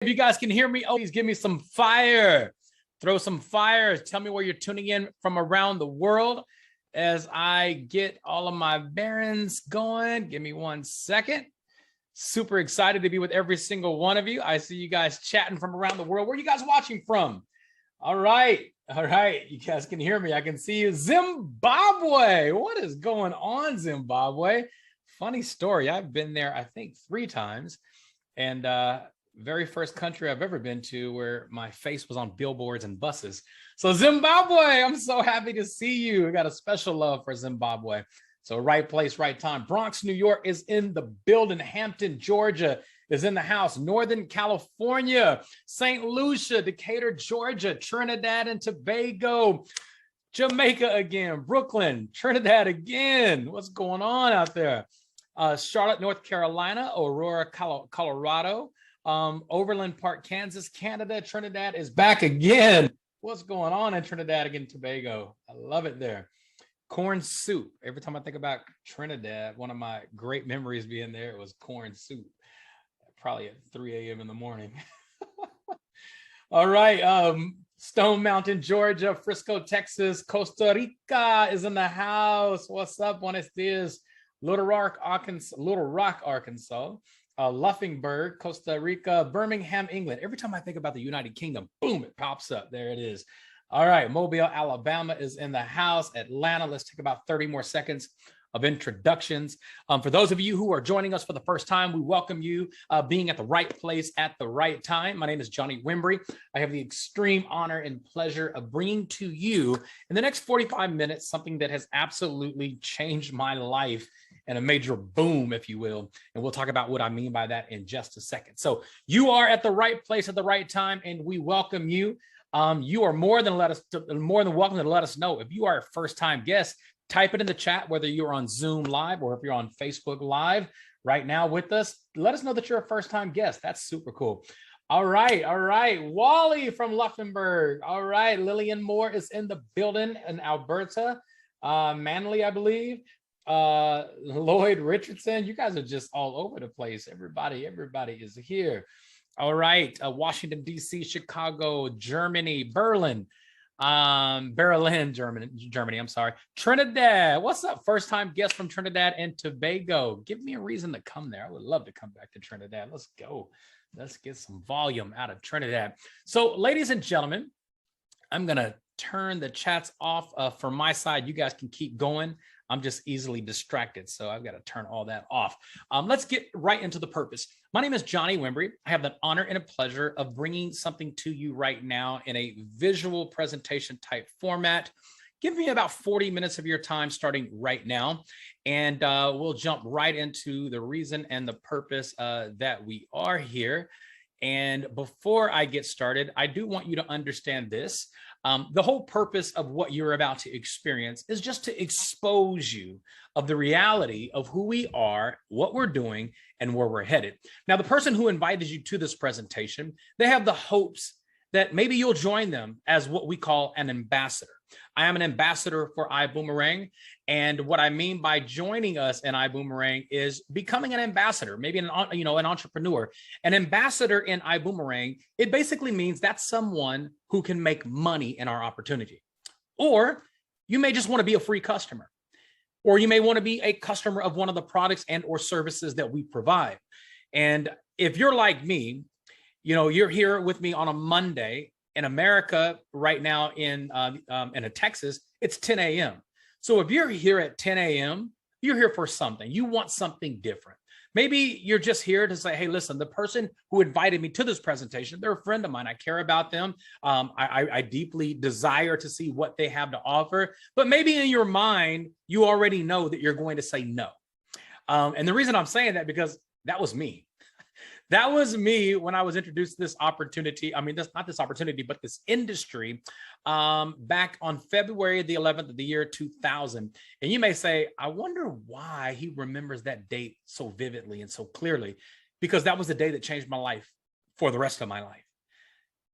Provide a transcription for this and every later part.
If you guys can hear me, please give me some fire. Throw some fire. Tell me where you're tuning in from around the world as I get all of my bearings going. Give me 1 second. Super excited to be with every single one of you. I see you guys chatting from around the world. Where are you guys watching from? All right. You guys can hear me. I can see you. Zimbabwe. What is going on, Zimbabwe? Funny story. I've been there, I think, 3 times. And very first country I've ever been to where my face was on billboards and buses. So Zimbabwe, I'm so happy to see you. I got a special love for Zimbabwe. So right place, right time. Bronx, New York is in the building. Hampton, Georgia is in the house. Northern California, St. Lucia, Decatur, Georgia, Trinidad and Tobago, Jamaica again, Brooklyn, Trinidad again. What's going on out there? Charlotte, North Carolina, Aurora, Colorado, Overland Park, Kansas, Canada, Trinidad is back again. What's going on in Trinidad again, Tobago? I love it there. Corn soup. Every time I think about Trinidad, one of my great memories being there was corn soup, probably at 3 a.m. in the morning. All right. Stone Mountain, Georgia, Frisco, Texas, Costa Rica is in the house. What's up? Buenos dias. Little Rock, Arkansas, Luffingburg, Costa Rica, Birmingham, England. Every time I think about the United Kingdom, boom, it pops up. There it is. All right, Mobile, Alabama is in the house. Atlanta, let's take about 30 more seconds of introductions. For those of you who are joining us for the first time, we welcome you being at the right place at the right time. My name is Johnny Wimbrey. I have the extreme honor and pleasure of bringing to you in the next 45 minutes something that has absolutely changed my life and a major boom, if you will. And we'll talk about what I mean by that in just a second. So you are at the right place at the right time, and we welcome you. You are more than welcome to let us know. If you are a first-time guest, type it in the chat, whether you're on Zoom Live or if you're on Facebook Live right now with us. Let us know that you're a first-time guest. That's super cool. All right. Wally from Luffingburg. All right. Lillian Moore is in the building in Alberta. Manly, I believe. Lloyd Richardson. You guys are just all over the place. Everybody is here. All right. Washington, D.C., Chicago, Germany, Berlin, Germany. I'm sorry. Trinidad. What's up? First time guest from Trinidad and Tobago. Give me a reason to come there. I would love to come back to Trinidad. Let's go. Let's get some volume out of Trinidad. So, ladies and gentlemen, I'm going to turn the chats off from my side. You guys can keep going. I'm just easily distracted, so I've got to turn all that off. Let's get right into the purpose. My name is Johnny Wimbrey. I have the honor and a pleasure of bringing something to you right now in a visual presentation type format. Give me about 40 minutes of your time starting right now, and we'll jump right into the reason and the purpose that we are here. And before I get started, I do want you to understand this. The whole purpose of what you're about to experience is just to expose you of the reality of who we are, what we're doing, and where we're headed. Now, the person who invited you to this presentation, they have the hopes that maybe you'll join them as what we call an ambassador. I am an ambassador for iBuumerang. And what I mean by joining us in iBuumerang is becoming an ambassador, maybe an entrepreneur. An ambassador in iBuumerang, it basically means that's someone who can make money in our opportunity. Or you may just want to be a free customer. Or you may want to be a customer of one of the products and or services that we provide. And if you're like me, you're here with me on a Monday. In America right now in Texas, it's 10 a.m. So if you're here at 10 a.m., you're here for something. You want something different. Maybe you're just here to say, hey, listen, the person who invited me to this presentation, they're a friend of mine. I care about them. I deeply desire to see what they have to offer. But maybe in your mind, you already know that you're going to say no. And the reason I'm saying that because that was me. That was me when I was introduced to this opportunity. I mean, not this opportunity, but this industry back on February the 11th of the year 2000. And you may say, I wonder why he remembers that date so vividly and so clearly, because that was the day that changed my life for the rest of my life.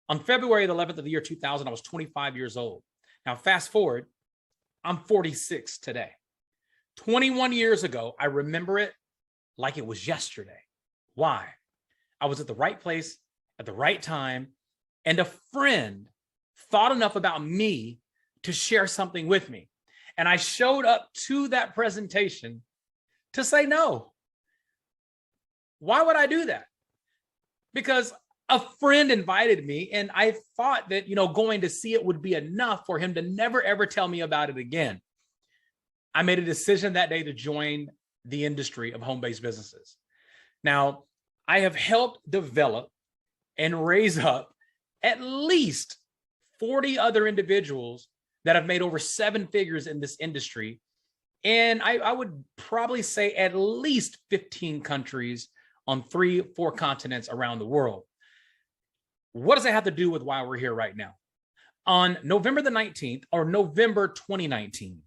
On February the 11th of the year 2000, I was 25 years old. Now, fast forward, I'm 46 today. 21 years ago, I remember it like it was yesterday. Why? I was at the right place at the right time, and a friend thought enough about me to share something with me. And I showed up to that presentation to say no. Why would I do that? Because a friend invited me, and I thought that, going to see it would be enough for him to never, ever tell me about it again. I made a decision that day to join the industry of home-based businesses. Now, I have helped develop and raise up at least 40 other individuals that have made over 7 figures in this industry. And I would probably say at least 15 countries on 3-4 continents around the world. What does it have to do with why we're here right now? On November the 19th, or November 2019,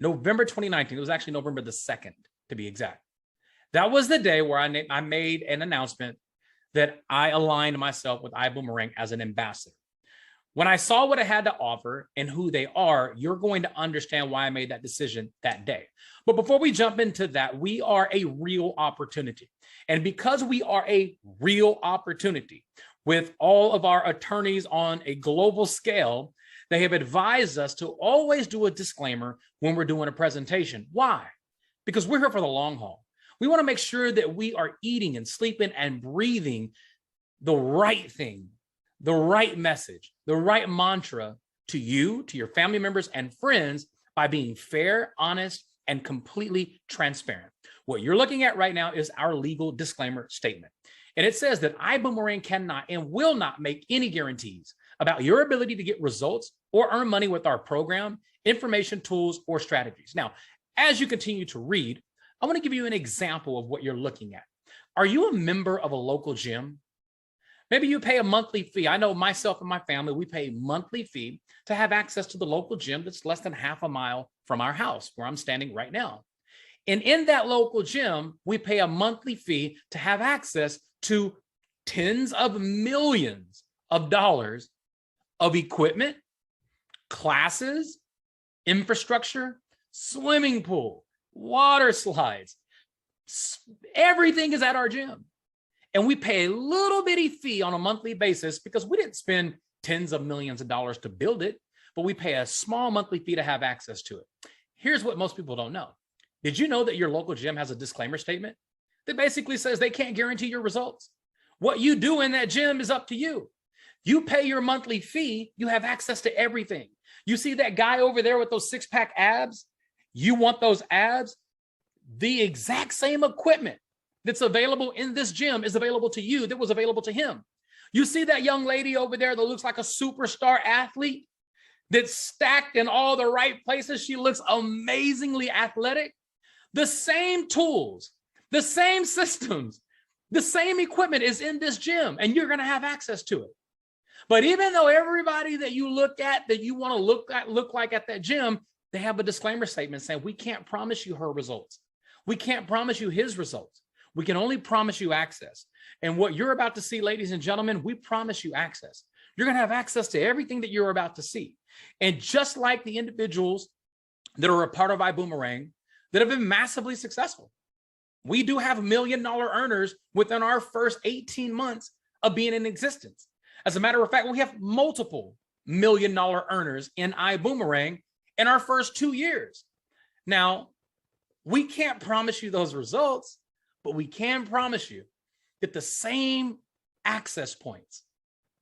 it was actually November the 2nd to be exact. That was the day where I made an announcement that I aligned myself with iBuumerang as an ambassador. When I saw what I had to offer and who they are, you're going to understand why I made that decision that day. But before we jump into that, we are a real opportunity. And because we are a real opportunity, with all of our attorneys on a global scale, they have advised us to always do a disclaimer when we're doing a presentation. Why? Because we're here for the long haul. We want to make sure that we are eating and sleeping and breathing the right thing, the right message, the right mantra to you, to your family members and friends by being fair, honest, and completely transparent. What you're looking at right now is our legal disclaimer statement. And it says that iBuumerang cannot and will not make any guarantees about your ability to get results or earn money with our program, information, tools, or strategies. Now, as you continue to read, I want to give you an example of what you're looking at. Are you a member of a local gym? Maybe you pay a monthly fee. I know myself and my family, we pay a monthly fee to have access to the local gym that's less than half a mile from our house where I'm standing right now. And in that local gym, we pay a monthly fee to have access to tens of millions of dollars of equipment, classes, infrastructure, swimming pool, water slides. Everything is at our gym. And we pay a little bitty fee on a monthly basis because we didn't spend tens of millions of dollars to build it, but we pay a small monthly fee to have access to it. Here's what most people don't know. Did you know that your local gym has a disclaimer statement that basically says they can't guarantee your results? What you do in that gym is up to you. You pay your monthly fee, you have access to everything. You see that guy over there with those 6-pack abs? You want those abs? The exact same equipment that's available in this gym is available to you that was available to him. You see that young lady over there that looks like a superstar athlete that's stacked in all the right places? She looks amazingly athletic. The same tools, the same systems, the same equipment is in this gym, and you're going to have access to it. But even though everybody that you look at, that you want to look like at that gym, they have a disclaimer statement saying, we can't promise you her results. We can't promise you his results. We can only promise you access. And what you're about to see, ladies and gentlemen, we promise you access. You're going to have access to everything that you're about to see. And just like the individuals that are a part of iBuumerang that have been massively successful, we do have $1 million earners within our first 18 months of being in existence. As a matter of fact, we have multiple $1 million earners in iBuumerang in our first 2 years. Now, we can't promise you those results, but we can promise you that the same access points,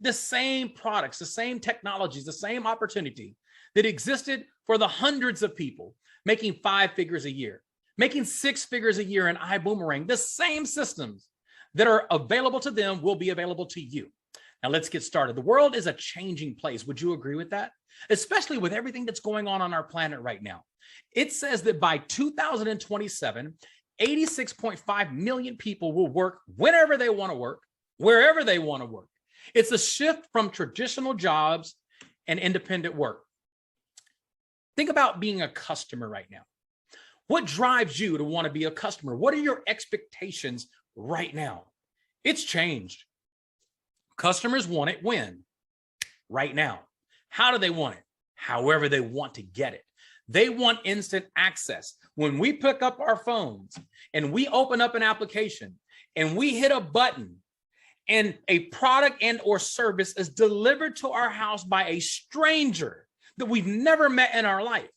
the same products, the same technologies, the same opportunity that existed for the hundreds of people making 5 figures a year, making 6 figures a year in iBuumerang, the same systems that are available to them will be available to you. Now let's get started. The world is a changing place. Would you agree with that? Especially with everything that's going on our planet right now. It says that by 2027, 86.5 million people will work whenever they want to work, wherever they want to work. It's a shift from traditional jobs and independent work. Think about being a customer right now. What drives you to want to be a customer? What are your expectations right now? It's changed. Customers want it when? Right now. How do they want it? However they want to get it. They want instant access. When we pick up our phones and we open up an application and we hit a button and a product and or service is delivered to our house by a stranger that we've never met in our life,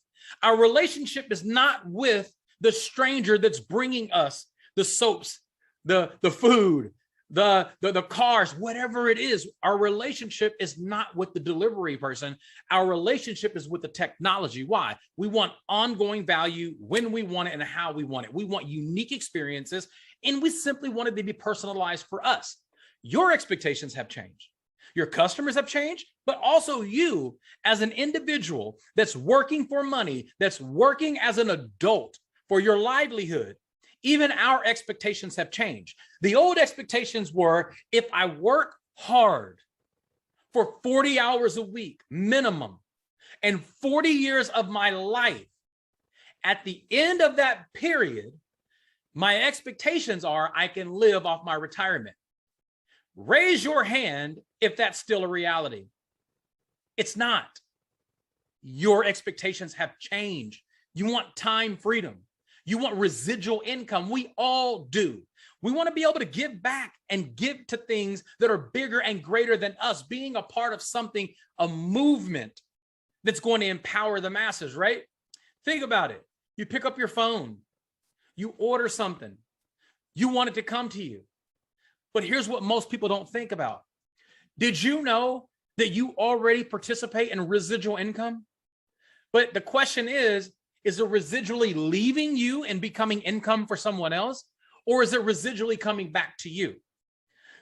our relationship is not with the stranger that's bringing us the soaps, the food, the cars, whatever it is. Our relationship is not with the delivery person. Our relationship is with the technology. Why? We want ongoing value when we want it and how we want it. We want unique experiences, and we simply want it to be personalized for us. Your expectations have changed. Your customers have changed, but also you as an individual that's working for money, that's working as an adult for your livelihood. Even our expectations have changed. The old expectations were, if I work hard for 40 hours a week minimum and 40 years of my life, at the end of that period, my expectations are I can live off my retirement. Raise your hand if that's still a reality. It's not. Your expectations have changed. You want time freedom. You want residual income. We all do. We want to be able to give back and give to things that are bigger and greater than us, being a part of something, a movement that's going to empower the masses, right? Think about it. You pick up your phone, you order something, you want it to come to you. But here's what most people don't think about. Did you know that you already participate in residual income? But the question is it residually leaving you and becoming income for someone else? Or is it residually coming back to you?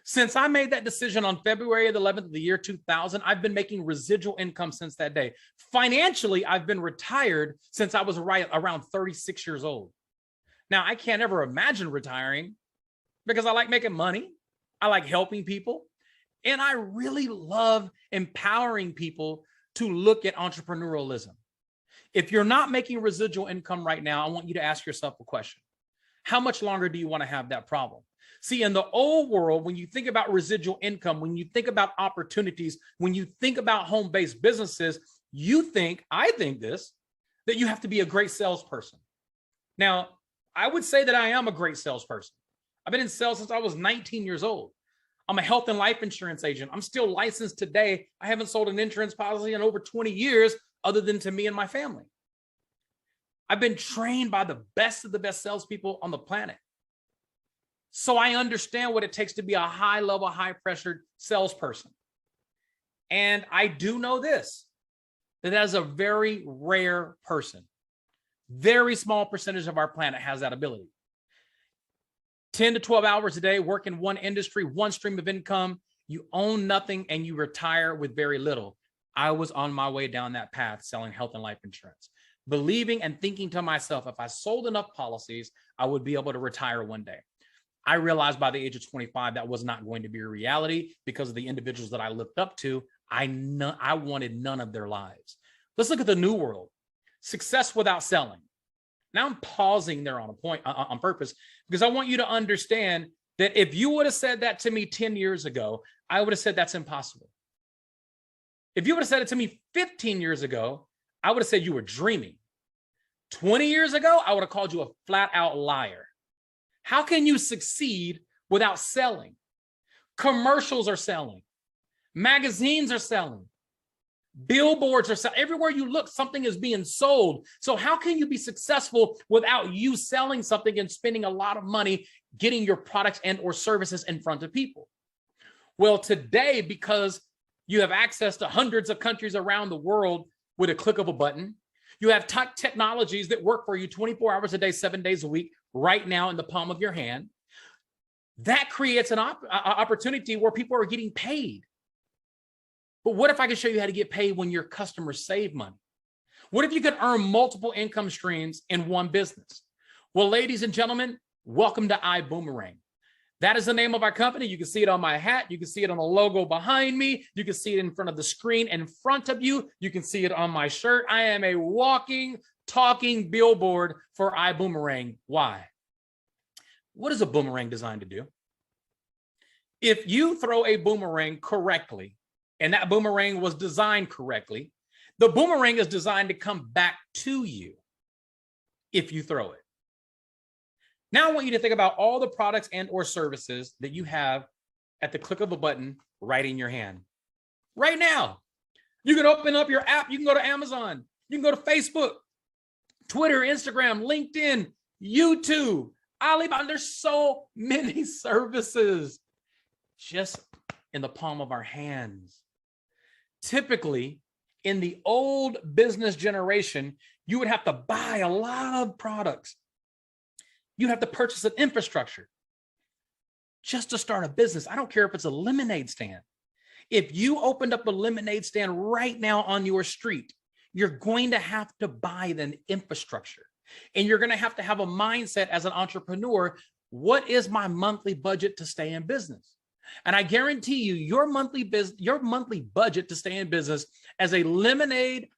Since I made that decision on February the 11th of the year 2000, I've been making residual income since that day. Financially, I've been retired since I was around 36 years old. Now, I can't ever imagine retiring because I like making money. I like helping people. And I really love empowering people to look at entrepreneurialism. If you're not making residual income right now, I want you to ask yourself a question. How much longer do you want to have that problem? See, in the old world, when you think about residual income, when you think about opportunities, when you think about home-based businesses, I think that you have to be a great salesperson. Now, I would say that I am a great salesperson. I've been in sales since I was 19 years old. I'm a health and life insurance agent. I'm still licensed today. I haven't sold an insurance policy in over 20 years other than to me and my family. I've been trained by the best of the best salespeople on the planet. So I understand what it takes to be a high-level, high-pressured salesperson. And I do know this, that as a very rare person, very small percentage of our planet has that ability. 10 to 12 hours a day, work in one industry, one stream of income, you own nothing and you retire with very little. I was on my way down that path selling health and life insurance, believing and thinking to myself, if I sold enough policies, I would be able to retire one day. I realized by the age of 25, that was not going to be a reality because of the individuals that I looked up to. I wanted none of their lives. Let's look at the new world. Success without selling. Now I'm pausing there on purpose because I want you to understand that if you would have said that to me 10 years ago, I would have said that's impossible. If you would have said it to me 15 years ago, I would have said you were dreaming. 20 years ago, I would have called you a flat out liar. How can you succeed without selling? Commercials are selling. Magazines are selling. Billboards are selling. Everywhere you look, something is being sold. So how can you be successful without you selling something and spending a lot of money getting your products and or services in front of people? Well, today, because you have access to hundreds of countries around the world with a click of a button, you have technologies that work for you 24 hours a day, 7 days a week, right now in the palm of your hand. That creates an opportunity where people are getting paid. But what if I could show you how to get paid when your customers save money? What if you could earn multiple income streams in one business? Well, ladies and gentlemen, welcome to iBuumerang. That is the name of our company. You can see it on my hat. You can see it on the logo behind me. You can see it in front of the screen in front of you. You can see it on my shirt. I am a walking, talking billboard for iBuumerang. Why? What is a boomerang designed to do? If you throw a boomerang correctly, and that boomerang was designed correctly, the boomerang is designed to come back to you if you throw it. Now I want you to think about all the products and or services that you have at the click of a button right in your hand. Right now, you can open up your app. You can go to Amazon. You can go to Facebook, Twitter, Instagram, LinkedIn, YouTube, Alibaba. There's so many services just in the palm of our hands. Typically, in the old business generation, you would have to buy a lot of products. You'd have to purchase an infrastructure just to start a business. I don't care if it's a lemonade stand. If you opened up a lemonade stand right now on your street, you're going to have to buy an infrastructure. And you're going to have a mindset as an entrepreneur. What is my monthly budget to stay in business? And I guarantee you, your monthly budget to stay in business as a lemonade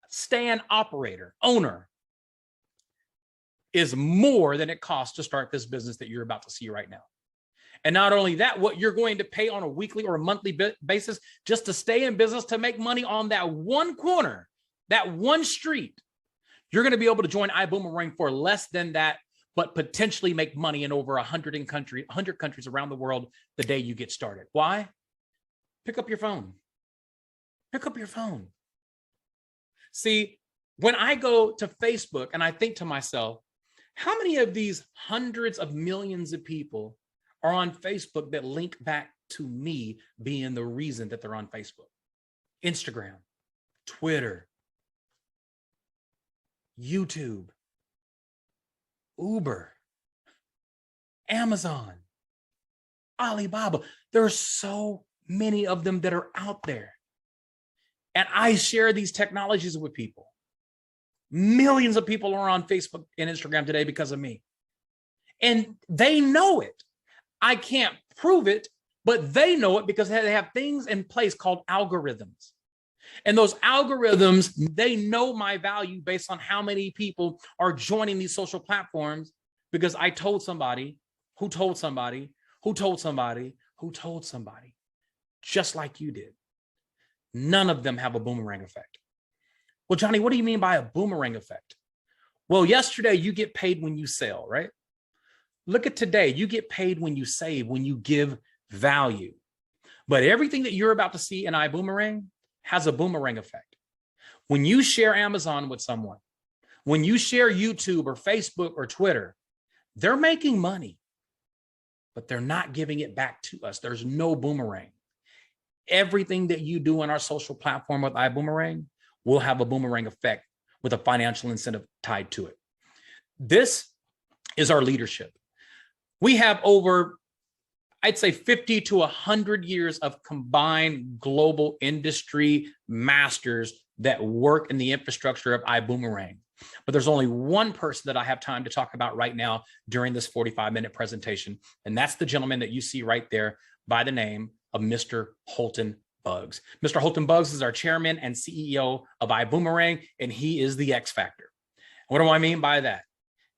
stand operator, owner, is more than it costs to start this business that you're about to see right now. And not only that, what you're going to pay on a weekly or a monthly basis just to stay in business, to make money on that one corner, that one street, you're going to be able to join iBuumerang for less than that, but potentially make money in over 100 countries around the world the day you get started. Why? Pick up your phone. Pick up your phone. See, when I go to Facebook and I think to myself, how many of these hundreds of millions of people are on Facebook that link back to me being the reason that they're on Facebook? Instagram, Twitter, YouTube, Uber, Amazon, Alibaba. There's so many of them that are out there. And I share these technologies with people. Millions of people are on Facebook and Instagram today because of me. And they know it. I can't prove it, but they know it because they have things in place called algorithms. And those algorithms, they know my value based on how many people are joining these social platforms, because I told somebody who told somebody who told somebody who told somebody, just like you did. None of them have a boomerang effect. Well, Johnny, what do you mean by a boomerang effect? Well, yesterday you get paid when you sell, right? Look at today. You get paid when you save, when you give value. But everything that you're about to see in iBuumerang has a boomerang effect. When you share Amazon with someone, when you share YouTube or Facebook or Twitter, they're making money, but they're not giving it back to us. There's no boomerang. Everything that you do on our social platform with iBuumerang will have a boomerang effect with a financial incentive tied to it. This is our leadership. We have over, I'd say 50 to 100 years of combined global industry masters that work in the infrastructure of iBuumerang. But there's only one person that I have time to talk about right now during this 45-minute presentation, and that's the gentleman that you see right there by the name of Mr. Holton Buggs. Mr. Holton Buggs is our chairman and CEO of iBuumerang, and he is the X factor. What do I mean by that?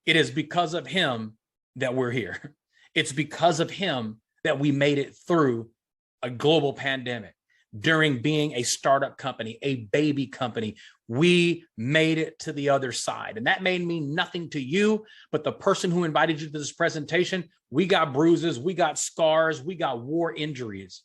It is because of him that we're here. It's because of him that we made it through a global pandemic. During being a startup company, a baby company, we made it to the other side. And that may mean nothing to you, but the person who invited you to this presentation, we got bruises, we got scars, we got war injuries.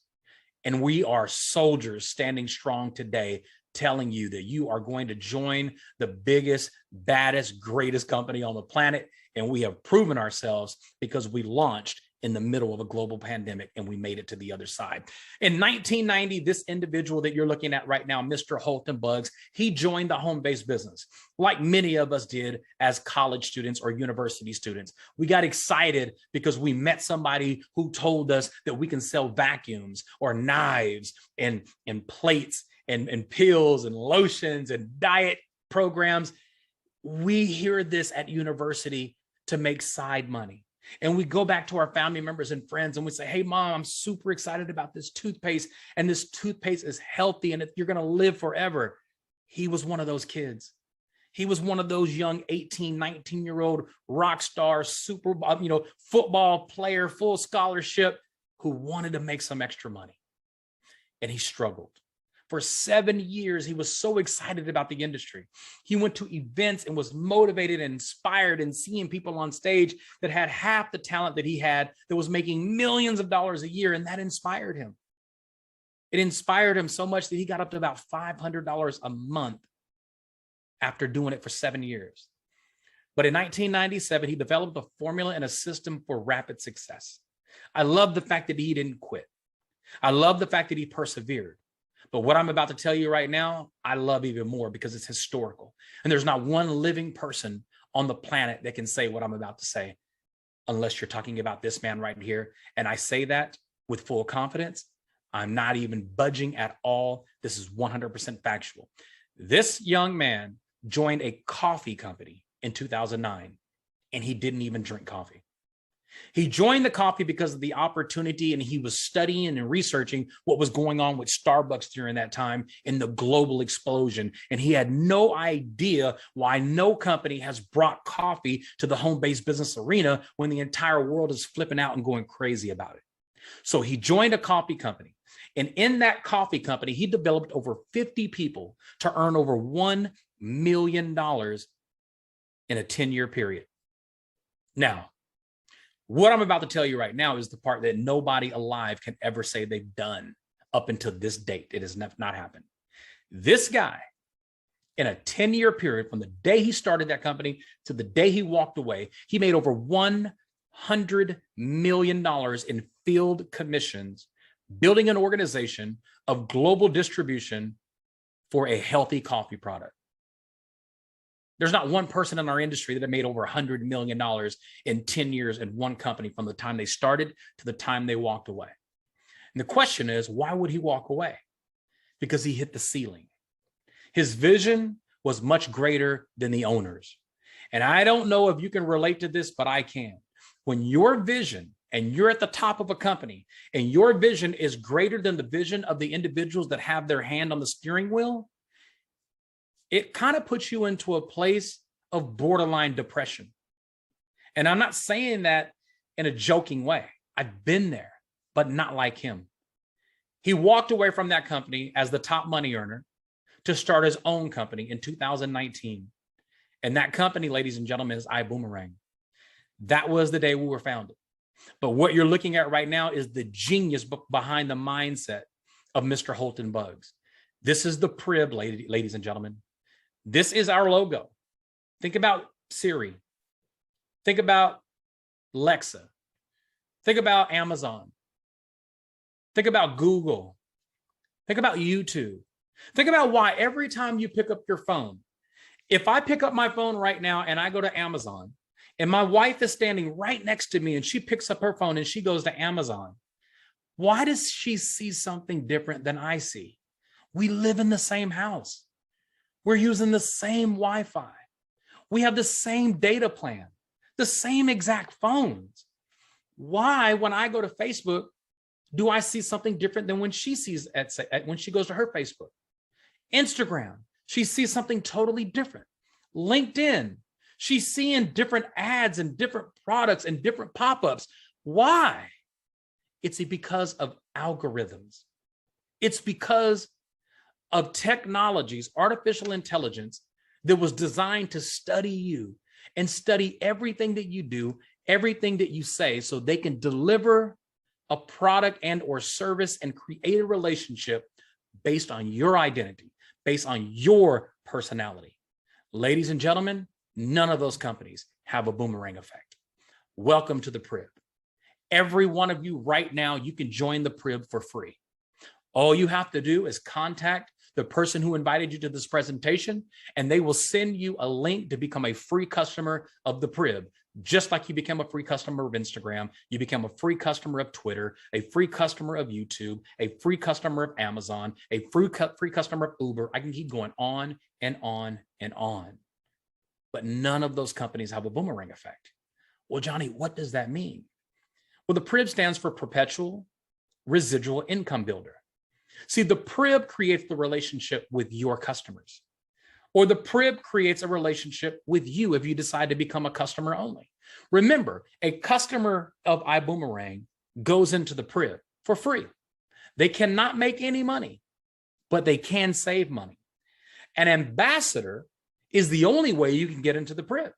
And we are soldiers standing strong today, telling you that you are going to join the biggest, baddest, greatest company on the planet. And we have proven ourselves because we launched in the middle of a global pandemic and we made it to the other side. In 1990, this individual that you're looking at right now, Mr. Holton Buggs, he joined the home-based business like many of us did as college students or university students. We got excited because we met somebody who told us that we can sell vacuums or knives and plates and pills and lotions and diet programs. We hear this at university to make side money. And we go back to our family members and friends and we say, hey, mom, I'm super excited about this toothpaste. And this toothpaste is healthy and you're going to live forever. He was one of those kids. He was one of those young 18, 19-year-old rock star, super, football player, full scholarship, who wanted to make some extra money. And he struggled. For 7 years, he was so excited about the industry. He went to events and was motivated and inspired and seeing people on stage that had half the talent that he had, that was making millions of dollars a year, and that inspired him. It inspired him so much that he got up to about $500 a month after doing it for 7 years. But in 1997, he developed a formula and a system for rapid success. I love the fact that he didn't quit. I love the fact that he persevered. But what I'm about to tell you right now, I love even more because it's historical. And there's not one living person on the planet that can say what I'm about to say, unless you're talking about this man right here. And I say that with full confidence. I'm not even budging at all. This is 100% factual. This young man joined a coffee company in 2009, and he didn't even drink coffee. He joined the coffee because of the opportunity, and he was studying and researching what was going on with Starbucks during that time in the global explosion. And he had no idea why no company has brought coffee to the home-based business arena when the entire world is flipping out and going crazy about it. So he joined a coffee company. And in that coffee company, he developed over 50 people to earn over $1 million in a 10-year period. Now, what I'm about to tell you right now is the part that nobody alive can ever say they've done up until this date. It has not happened. This guy, in a 10-year period, from the day he started that company to the day he walked away, he made over $100 million in field commissions, building an organization of global distribution for a healthy coffee product. There's not one person in our industry that made over $100 million in 10 years in one company from the time they started to the time they walked away. And the question is, why would he walk away? Because he hit the ceiling. His vision was much greater than the owners. And I don't know if you can relate to this, but I can. When your vision, and you're at the top of a company, and your vision is greater than the vision of the individuals that have their hand on the steering wheel, it kind of puts you into a place of borderline depression. And I'm not saying that in a joking way. I've been there, but not like him. He walked away from that company as the top money earner to start his own company in 2019. And that company, ladies and gentlemen, is iBuumerang. That was the day we were founded. But what you're looking at right now is the genius behind the mindset of Mr. Holton Buggs. This is the Prib, ladies and gentlemen. This is our logo. Think about Siri. Think about Alexa. Think about Amazon. Think about Google. Think about YouTube. Think about why every time you pick up your phone, if I pick up my phone right now and I go to Amazon, and my wife is standing right next to me and she picks up her phone and she goes to Amazon, why does she see something different than I see? We live in the same house. We're using the same Wi-Fi. We have the same data plan, the same exact phones. Why, when I go to Facebook, do I see something different than when she sees when she goes to her Facebook? Instagram, she sees something totally different. LinkedIn, she's seeing different ads and different products and different pop-ups. Why? It's because of algorithms. It's because of technologies, artificial intelligence that was designed to study you and study everything that you do, everything that you say, so they can deliver a product and or service and create a relationship based on your identity, based on your personality. Ladies and gentlemen, none of those companies have a boomerang effect. Welcome to the Prib. Every one of you right now, you can join the Prib for free. All you have to do is contact the person who invited you to this presentation, and they will send you a link to become a free customer of the Prib. Just like you become a free customer of Instagram, you become a free customer of Twitter, a free customer of YouTube, a free customer of Amazon, a free customer of Uber. I can keep going on and on and on. But none of those companies have a boomerang effect. Well, Johnny, what does that mean? Well, the Prib stands for Perpetual Residual Income Builder. See, the Prib creates the relationship with your customers, or the Prib creates a relationship with you if you decide to become a customer only. Remember, a customer of iBuumerang goes into the Prib for free. They cannot make any money, but they can save money. An ambassador is the only way you can get into the Prib.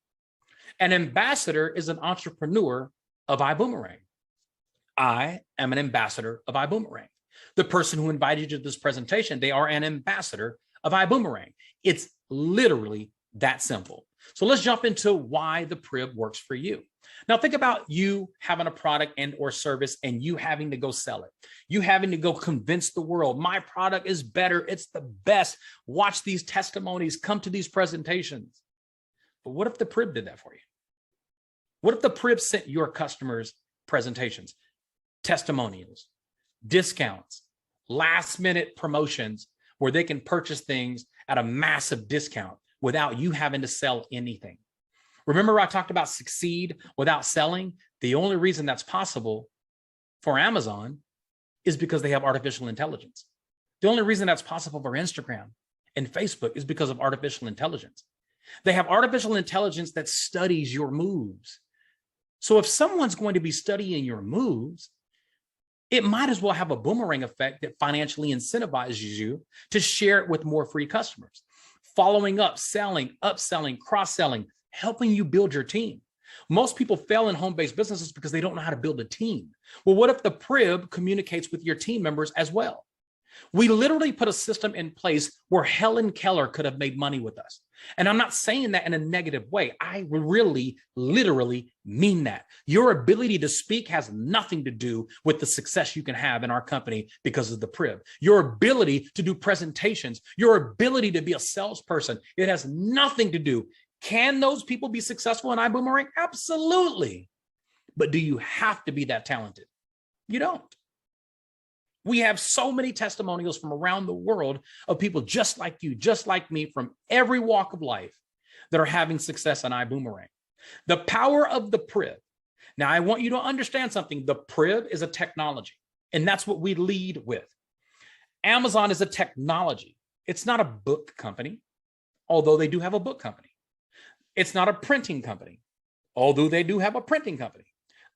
An ambassador is an entrepreneur of iBuumerang. I am an ambassador of iBuumerang. The person who invited you to this presentation, they are an ambassador of iBuumerang. It's literally that simple. So let's jump into why the Prib works for you. Now think about you having a product and or service and you having to go sell it. You having to go convince the world, my product is better, it's the best. Watch these testimonies, come to these presentations. But what if the Prib did that for you? What if the Prib sent your customers presentations, testimonials, discounts, last minute promotions where they can purchase things at a massive discount without you having to sell anything? Remember I talked about succeed without selling? The only reason that's possible for Amazon is because they have artificial intelligence. The only reason that's possible for Instagram and Facebook is because of artificial intelligence. They have artificial intelligence that studies your moves. So if someone's going to be studying your moves, it might as well have a boomerang effect that financially incentivizes you to share it with more free customers. Following up, selling, upselling, cross-selling, helping you build your team. Most people fail in home-based businesses because they don't know how to build a team. Well, what if the Prib communicates with your team members as well? We literally put a system in place where Helen Keller could have made money with us. And I'm not saying that in a negative way. I really, literally mean that. Your ability to speak has nothing to do with the success you can have in our company because of the Prib. Your ability to do presentations, your ability to be a salesperson, it has nothing to do. Can those people be successful in iBuumerang? Absolutely. But do you have to be that talented? You don't. We have so many testimonials from around the world of people just like you, just like me, from every walk of life that are having success on iBuumerang. The power of the Prib. Now, I want you to understand something. The Prib is a technology, and that's what we lead with. Amazon is a technology. It's not a book company, although they do have a book company. It's not a printing company, although they do have a printing company.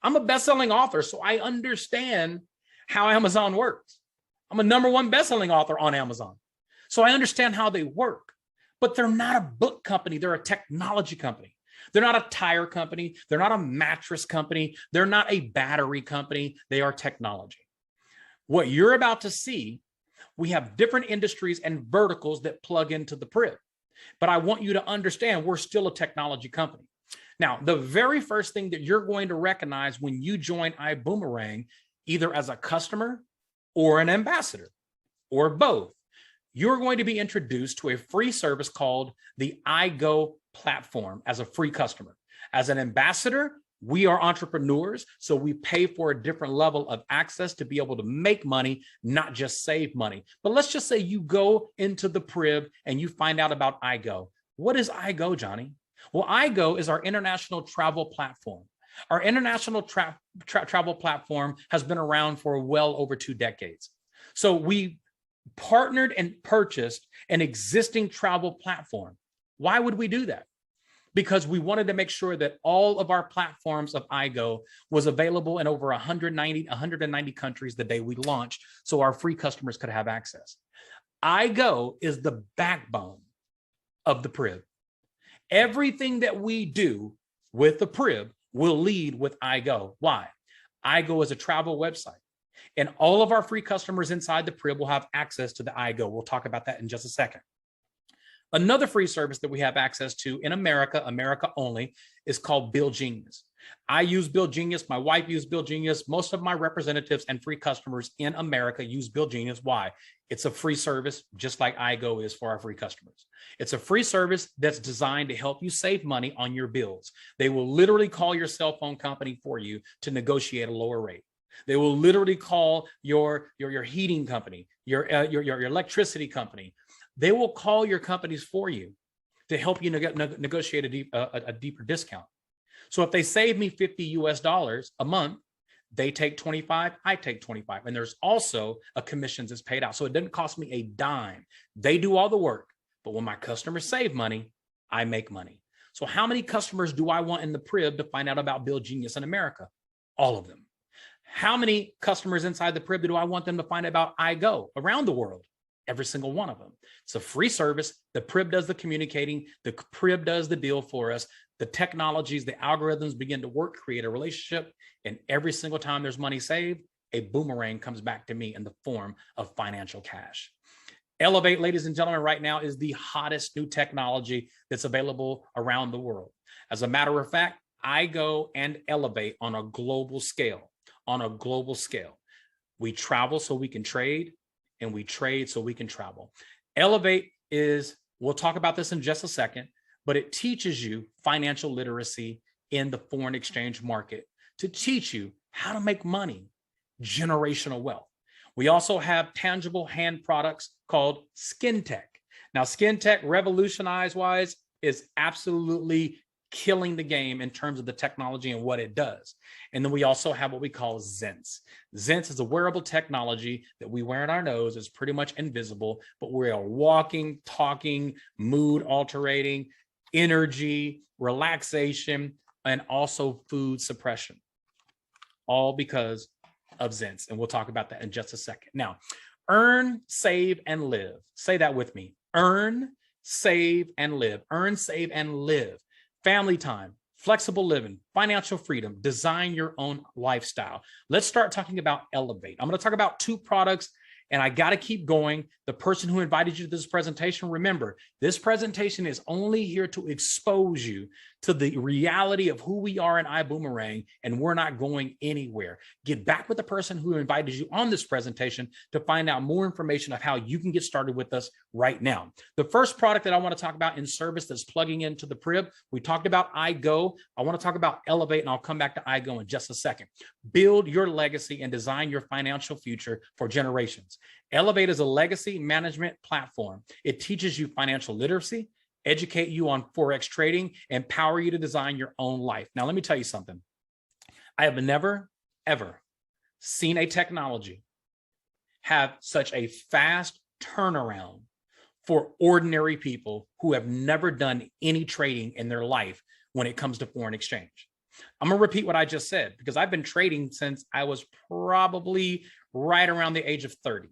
I'm a best-selling author, so I understand how Amazon works. I'm a #1 best-selling author on Amazon. So I understand how they work, but they're not a book company. They're a technology company. They're not a tire company. They're not a mattress company. They're not a battery company. They are technology. What you're about to see, we have different industries and verticals that plug into the Prib, but I want you to understand we're still a technology company. Now, the very first thing that you're going to recognize when you join iBuumerang, either as a customer or an ambassador or both, you're going to be introduced to a free service called the iGo platform as a free customer. As an ambassador, we are entrepreneurs, so we pay for a different level of access to be able to make money, not just save money. But let's just say you go into the Prib and you find out about iGo. What is iGo, Johnny? Well, iGo is our international travel platform. Our international travel platform has been around for well over 2 decades. So we partnered and purchased an existing travel platform. Why would we do that? Because we wanted to make sure that all of our platforms of iGo was available in over 190 countries the day we launched, so our free customers could have access. iGo is the backbone of the Prib. Everything that we do with the Prib will lead with iGo. Why? iGo is a travel website, and all of our free customers inside the Prib will have access to the iGo. We'll talk about that in just a second. Another free service that we have access to in America, America only, is called Build Genius. I use Build Genius. My wife used Build Genius. Most of my representatives and free customers in America use Build Genius. Why? It's a free service, just like iGo is for our free customers. It's a free service that's designed to help you save money on your bills. They will literally call your cell phone company for you to negotiate a lower rate. They will literally call your heating company, your electricity company. They will call your companies for you to help you negotiate a deeper discount. So if they save me $50 a month, they take 25, I take 25. And there's also a commissions that's paid out. So it doesn't cost me a dime. They do all the work. But when my customers save money, I make money. So how many customers do I want in the Prib to find out about Build Genius in America? All of them. How many customers inside the Prib do I want them to find out about iGo around the world? every single one of them. It's a free service. The Prib does the communicating. The Prib does the deal for us. The technologies, the algorithms begin to work, create a relationship. And every single time there's money saved, a boomerang comes back to me in the form of financial cash. Elevate, ladies and gentlemen, right now is the hottest new technology that's available around the world. As a matter of fact, I go and elevate on a global scale, We travel so we can trade, and we trade so we can travel. Elevate is, we'll talk about this in just a second, but it teaches you financial literacy in the foreign exchange market to teach you how to make money, generational wealth. We also have tangible hand products called Skin Tech. Now, Skin Tech, revolutionized-wise, is absolutely killing the game in terms of the technology and what it does. And then we also have what we call Zents. Zents is a wearable technology that we wear in our nose. It's pretty much invisible, but we are walking, talking, mood altering, energy, relaxation, and also food suppression, all because of Zents. And we'll talk about that in just a second. Now, earn, save, and live. Say that with me. Earn, save, and live. Earn, save, and live. Family time, flexible living, financial freedom, design your own lifestyle. Let's start talking about Elevate. I'm going to talk about two products, and I got to keep going. The person who invited you to this presentation, remember, this presentation is only here to expose you to the reality of who we are in iBuumerang, and we're not going anywhere. Get back with the person who invited you on this presentation to find out more information of how you can get started with us right now. The first product that I want to talk about in service that's plugging into the Prib, we talked about iGo. I want to talk about Elevate, and I'll come back to iGo in just a second. Build your legacy and design your financial future for generations. Elevate is a legacy management platform. It teaches you financial literacy, educate you on Forex trading, empower you to design your own life. Now, let me tell you something. I have never, ever seen a technology have such a fast turnaround for ordinary people who have never done any trading in their life when it comes to foreign exchange. I'm going to repeat what I just said, because I've been trading since I was probably right around the age of 30.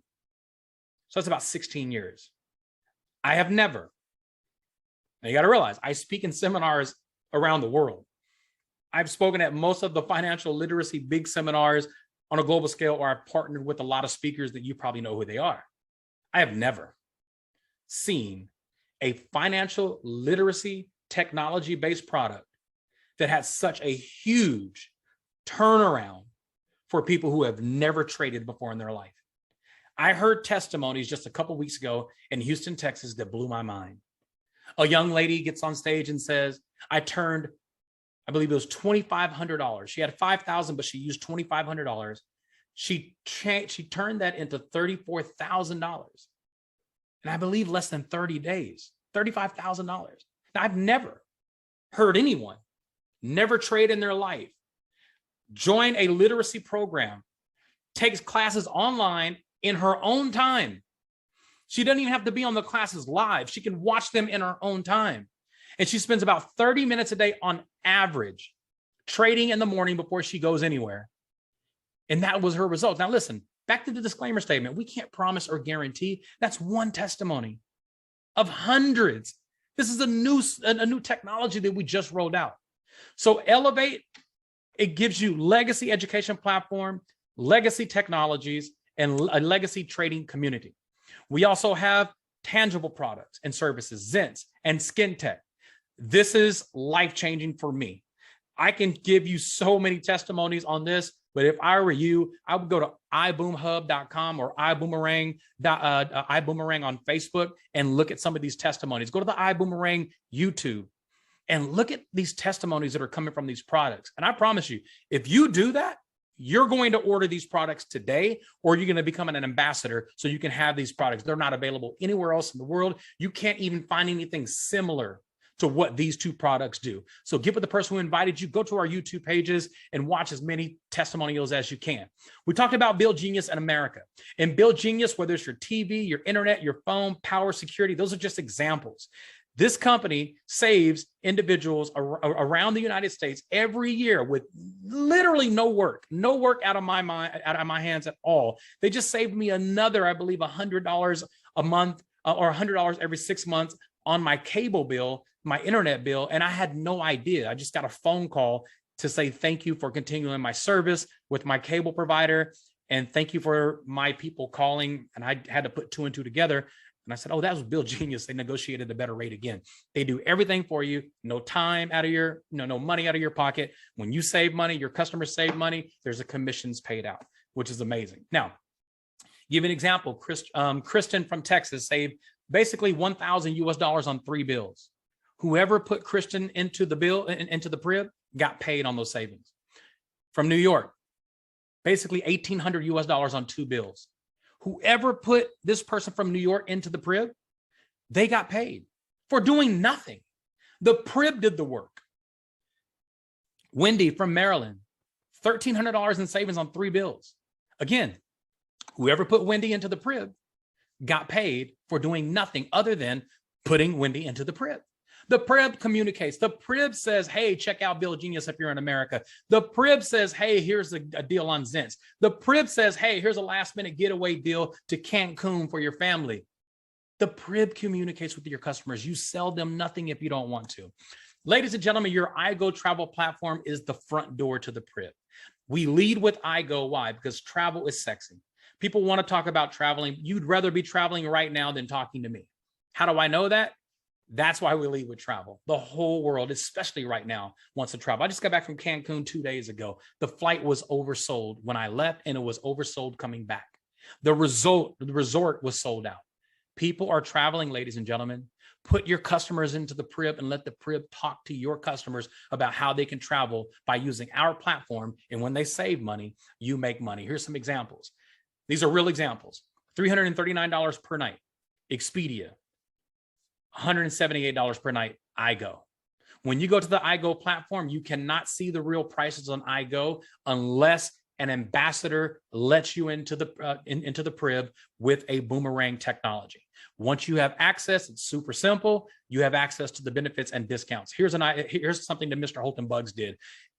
So that's about 16 years. I have never. Now you got to realize, I speak in seminars around the world. I've spoken at most of the financial literacy big seminars on a global scale, or I've partnered with a lot of speakers that you probably know who they are. I have never seen a financial literacy technology-based product that has such a huge turnaround for people who have never traded before in their life. I heard testimonies just a couple of weeks ago in Houston, Texas, that blew my mind. A young lady gets on stage and says, I believe it was $2,500. She had $5,000, but she used $2,500. She turned that into $34,000. And I believe less than 30 days, $35,000. Now, I've never heard anyone never trade in their life, join a literacy program, takes classes online in her own time. She doesn't even have to be on the classes live. She can watch them in her own time. And she spends about 30 minutes a day on average trading in the morning before she goes anywhere. And that was her result. Now, listen, back to the disclaimer statement. We can't promise or guarantee. That's one testimony of hundreds. This is a new technology that we just rolled out. So Elevate, it gives you legacy education platform, legacy technologies, and a legacy trading community. We also have tangible products and services, Zents and Skin Tech. This is life-changing for me. I can give you so many testimonies on this, but if I were you, I would go to iBoomHub.com or iBuumerang on Facebook and look at some of these testimonies. Go to the iBuumerang YouTube and look at these testimonies that are coming from these products. And I promise you, if you do that, you're going to order these products today, or you're going to become an ambassador so you can have these products. They're not available anywhere else in the world. You can't even find anything similar to what these two products do. So get with the person who invited you, go to our YouTube pages and watch as many testimonials as you can. We talked about Build Genius in America. And Build Genius, whether it's your TV, your internet, your phone, power, security, those are just examples. This company saves individuals around the United States every year with literally no work out of my hands at all. They just saved me another, I believe, $100 a month or $100 every 6 months on my cable bill, my internet bill, and I had no idea. I just got a phone call to say thank you for continuing my service with my cable provider, and thank you for my people calling. And I had to put 2 and 2 together. And I said, oh, that was Bill Genius. They negotiated a better rate again. They do everything for you. No time out of your, no money out of your pocket. When you save money, your customers save money. There's a commissions paid out, which is amazing. Now, give an example. Kristen from Texas saved basically $1,000 on 3 bills. Whoever put Kristen into the bill, into the Prib, got paid on those savings. From New York, basically $1,800 on 2 bills. Whoever put this person from New York into the Prib, they got paid for doing nothing. The Prib did the work. Wendy from Maryland, $1,300 in savings on 3 bills. Again, whoever put Wendy into the Prib got paid for doing nothing other than putting Wendy into the Prib. The Prib communicates. The Prib says, hey, check out Bill Genius if you're in America. The Prib says, hey, here's a deal on Zents. The Prib says, hey, here's a last minute getaway deal to Cancun for your family. The Prib communicates with your customers. You sell them nothing if you don't want to. Ladies and gentlemen, your iGo travel platform is the front door to the Prib. We lead with iGo. Why? Because travel is sexy. People want to talk about traveling. You'd rather be traveling right now than talking to me. How do I know that? That's why we lead with travel. The whole world, especially right now, wants to travel. I just got back from Cancun 2 days ago. The flight was oversold when I left, and it was oversold coming back. The resort was sold out. People are traveling, ladies and gentlemen. Put your customers into the Prib and let the Prib talk to your customers about how they can travel by using our platform. And when they save money, you make money. Here's some examples. These are real examples. $339 per night, Expedia. $178 per night, iGo. When you go to the iGo platform, you cannot see the real prices on iGo unless an ambassador lets you into the Prib with a Boomerang technology. Once you have access, it's super simple. You have access to the benefits and discounts. Here's something that Mr. Holton Bugs did.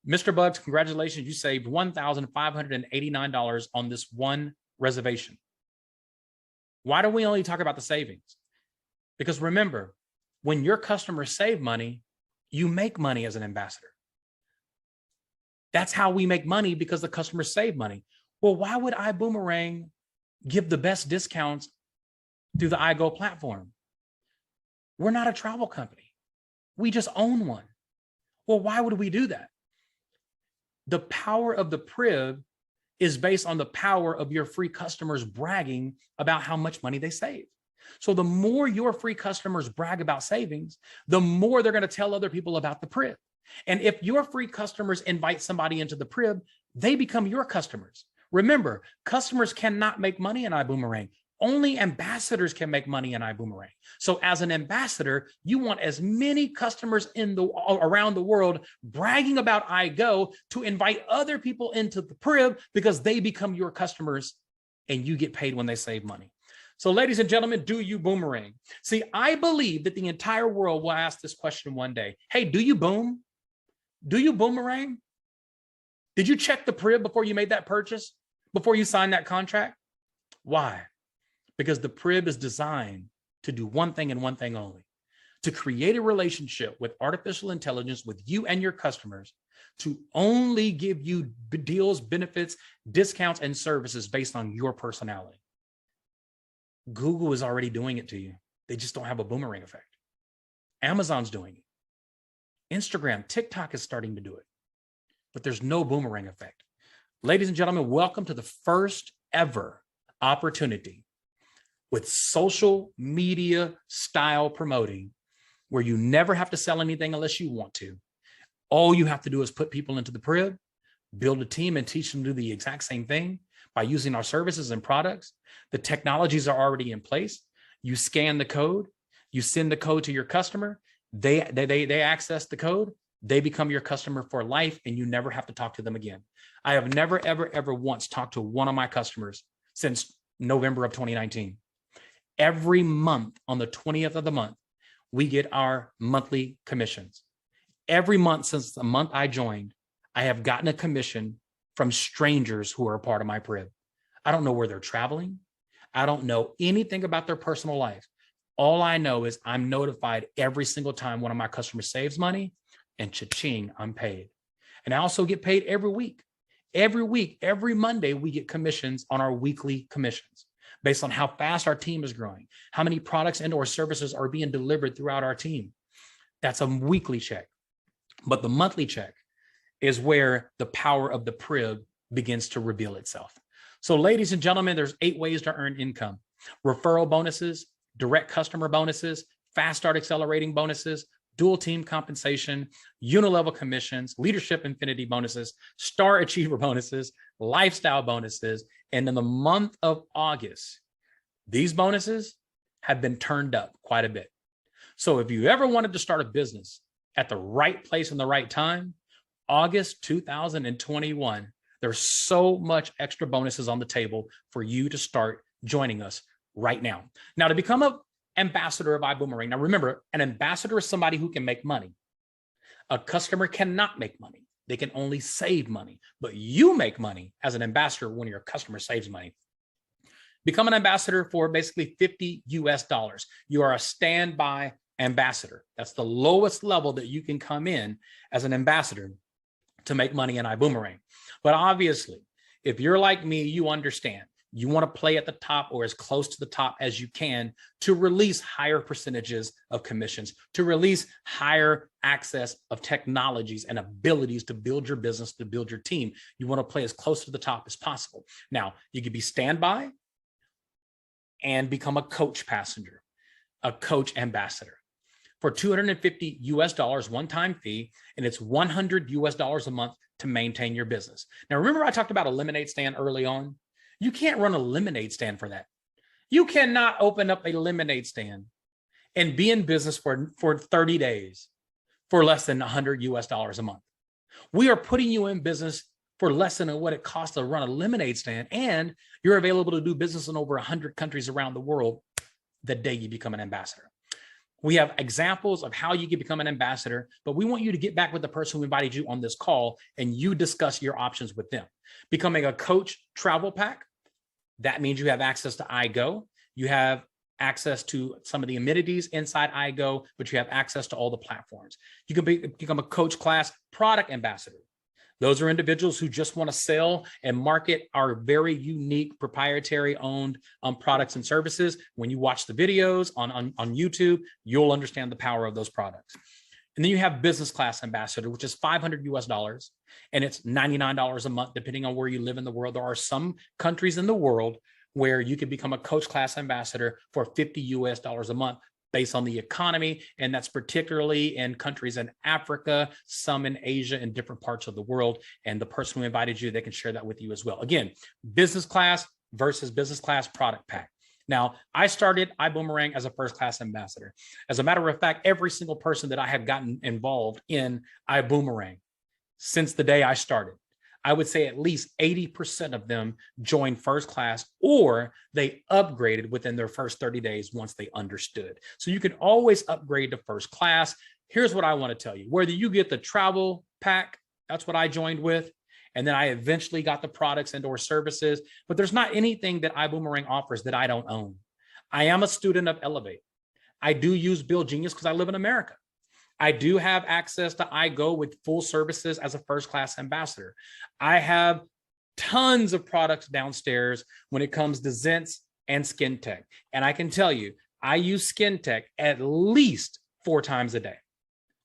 Mr. Bugs, congratulations. You saved $1,589 on this one reservation. Why do we only talk about the savings? Because remember, when your customers save money, you make money as an ambassador. That's how we make money, because the customers save money. Well, why would iBuumerang give the best discounts through the iGo platform? We're not a travel company. We just own one. Well, why would we do that? The power of the Prib is based on the power of your free customers bragging about how much money they save. So the more your free customers brag about savings, the more they're going to tell other people about the Prib. And if your free customers invite somebody into the Prib, they become your customers. Remember, customers cannot make money in iBuumerang. Only ambassadors can make money in iBuumerang. So as an ambassador, you want as many customers around the world bragging about iGo to invite other people into the Prib, because they become your customers and you get paid when they save money. So ladies and gentlemen, do you boomerang? See, I believe that the entire world will ask this question one day. Hey, do you boom? Do you boomerang? Did you check the Prib before you made that purchase? Before you signed that contract? Why? Because the Prib is designed to do one thing and one thing only: to create a relationship with artificial intelligence with you and your customers, to only give you deals, benefits, discounts, and services based on your personality. Google is already doing it to you. They just don't have a boomerang effect. Amazon's doing it. Instagram, TikTok is starting to do it, but there's no boomerang effect. Ladies and gentlemen, welcome to the first ever opportunity with social media style promoting, where you never have to sell anything unless you want to. All you have to do is put people into the Prib, build a team, and teach them to do the exact same thing by using our services and products. The technologies are already in place. You scan the code, you send the code to your customer, they access the code, they become your customer for life, and you never have to talk to them again. I have never, ever once talked to one of my customers since November of 2019. Every month on the 20th of the month, we get our monthly commissions. Every month since the month I joined, I have gotten a commission from strangers who are a part of my Prib. I don't know where they're traveling. I don't know anything about their personal life. All I know is I'm notified every single time one of my customers saves money, and cha-ching, I'm paid. And I also get paid every week. Every week, every Monday, we get commissions on our weekly commissions based on how fast our team is growing, how many products and or services are being delivered throughout our team. That's a weekly check. But the monthly check is where the power of the Prib begins to reveal itself. So ladies and gentlemen, there's 8 ways to earn income: referral bonuses, direct customer bonuses, fast start accelerating bonuses, dual team compensation, unilevel commissions, leadership infinity bonuses, star achiever bonuses, lifestyle bonuses. And in the month of August, these bonuses have been turned up quite a bit. So if you ever wanted to start a business at the right place and the right time, August 2021, there's so much extra bonuses on the table for you to start joining us right now. Now, to become an ambassador of iBuumerang, now remember, an ambassador is somebody who can make money. A customer cannot make money. They can only save money, but you make money as an ambassador when your customer saves money. Become an ambassador for basically $50 US. You are a standby ambassador. That's the lowest level that you can come in as an ambassador to make money in iBuumerang. But obviously, if you're like me, you understand you want to play at the top or as close to the top as you can to release higher percentages of commissions, to release higher access of technologies and abilities to build your business, to build your team. You want to play as close to the top as possible. Now, you could be standby and become a coach passenger, a coach ambassador. For $250 US one-time fee, and it's $100 US a month to maintain your business. Now, remember I talked about a lemonade stand early on? You can't run a lemonade stand for that. You cannot open up a lemonade stand and be in business for 30 days for less than $100 US a month. We are putting you in business for less than what it costs to run a lemonade stand, and you're available to do business in over 100 countries around the world the day you become an ambassador. We have examples of how you can become an ambassador, but we want you to get back with the person who invited you on this call and you discuss your options with them. Becoming a coach travel pack, that means you have access to iGo. You have access to some of the amenities inside iGo, but you have access to all the platforms. You can become a coach class product ambassador. Those are individuals who just want to sell and market our very unique proprietary owned products and services. When you watch the videos on YouTube, you'll understand the power of those products. And then you have business class ambassador, which is $500 US, and it's $99 a month, depending on where you live in the world. There are some countries in the world where you can become a coach class ambassador for $50 US a month based on the economy. And that's particularly in countries in Africa, some in Asia, and different parts of the world. And the person who invited you, they can share that with you as well. Again, business class versus business class product pack. Now, I started iBuumerang as a first class ambassador. As a matter of fact, every single person that I have gotten involved in iBuumerang since the day I started, I would say at least 80% of them joined first class, or they upgraded within their first 30 days once they understood. So you can always upgrade to first class. Here's what I want to tell you. Whether you get the travel pack, that's what I joined with, and then I eventually got the products and or services, but there's not anything that iBuumerang offers that I don't own. I am a student of Elevate. I do use Bill Genius because I live in America. I do have access to iGo with full services as a first class ambassador. I have tons of products downstairs when it comes to Zents and Skin Tech. And I can tell you, I use Skin Tech at least 4 times a day.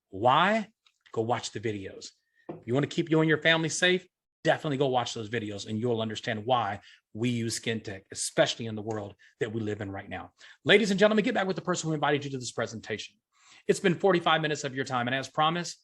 Why? Go watch the videos. If you want to keep you and your family safe, definitely go watch those videos and you'll understand why we use Skin Tech, especially in the world that we live in right now. Ladies and gentlemen, get back with the person who invited you to this presentation. It's been 45 minutes of your time, and as promised,